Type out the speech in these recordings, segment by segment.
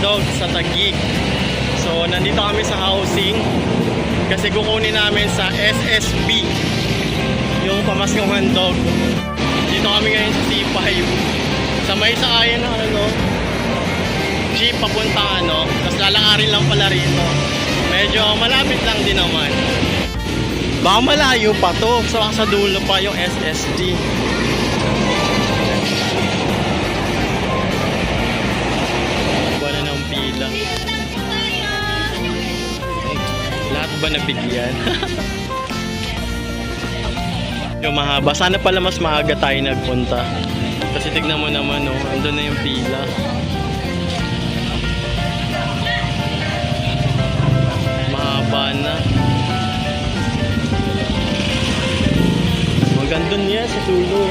hotdog sa Taguig. So nandito kami sa housing kasi kukunin namin sa SSB yung pamaskong hotdog. Dito kami ngayon sa C5 sa may saayan na jeep papunta tapos lalakarin lang pala rito. Medyo malapit lang din naman. Baka malayo pa to, sa dulo pa yung SSD. Wala ng pila. Lahat ba nabigyan? Yung mahaba. Sana pala mas maaga tayo nagpunta. Kasi tignan mo naman, andun na yung pila. Mahaba na. Magandun niya sa dulo.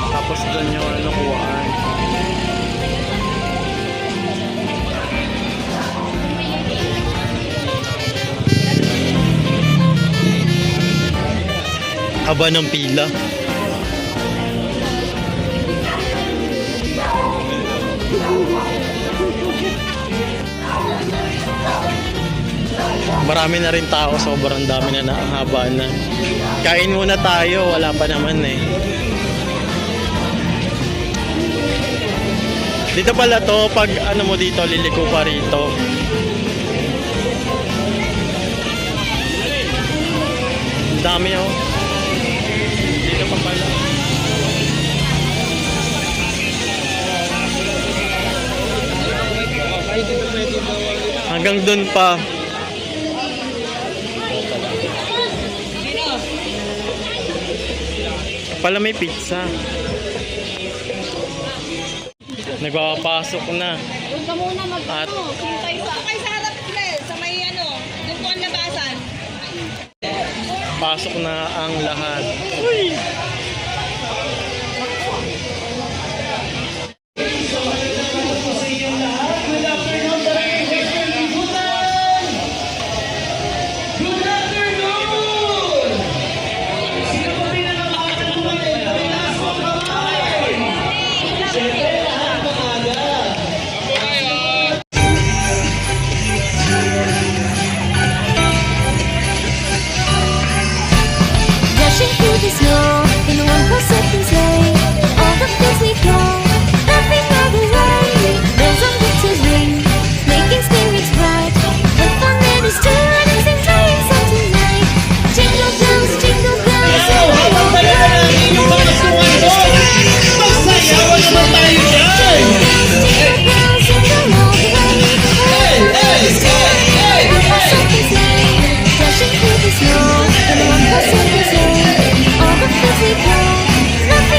Tapos doon yung kuhaan. Haba ng pila. Marami na rin tao, sobrang dami na nakahaba na. Kain muna tayo, wala pa naman eh. Dito pala to, pag mo dito, liliko pa rito. Ang dami Dito pa pala. Hanggang dun pa. Pala may pizza. Nagpapasok na. Doon ka muna hintay sa harap sila, sa may doon ko ang labasan. Pasok na ang lahat. Uy! The snow in the 1% sleigh. All the fields we go, laughing all the way. Bells on winter's ring, making spirits bright. What fun it is to run and sing sleigh song tonight. Jingle bells, jingle bells, all the way. What fun it is to run and sing sleigh song tonight. Jingle bells, jingle all the way. Hey, hey, hey, hey, hey. Dashing through the snow in the 1% sleigh. All the fields we go, nothing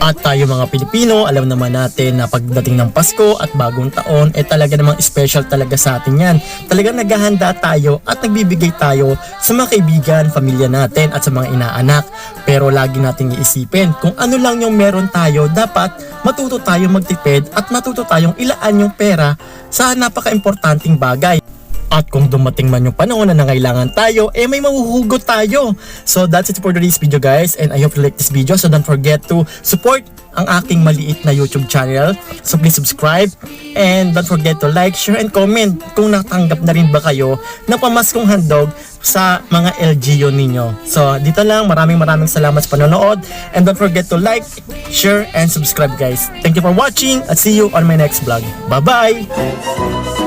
At tayo mga Pilipino, alam naman natin na pagdating ng Pasko at bagong taon, talaga namang special talaga sa atin yan. Talagang naghahanda tayo at nagbibigay tayo sa mga kaibigan, pamilya natin at sa mga inaanak. Pero lagi nating iisipin kung ano lang yung meron tayo, dapat matuto tayo magtipid at matuto tayong ilaan yung pera sa napaka-importanting bagay. At kung dumating man yung panahon na nangailangan tayo, may mahuhugot tayo. So that's it for today's video guys, and I hope you like this video. So don't forget to support ang aking maliit na YouTube channel. So please subscribe, and don't forget to like, share, and comment kung natanggap na rin ba kayo ng pamaskong handog sa mga LGU ninyo. So dito lang, maraming salamat sa panonood, and don't forget to like, share, and subscribe guys. Thank you for watching at see you on my next vlog. Bye bye!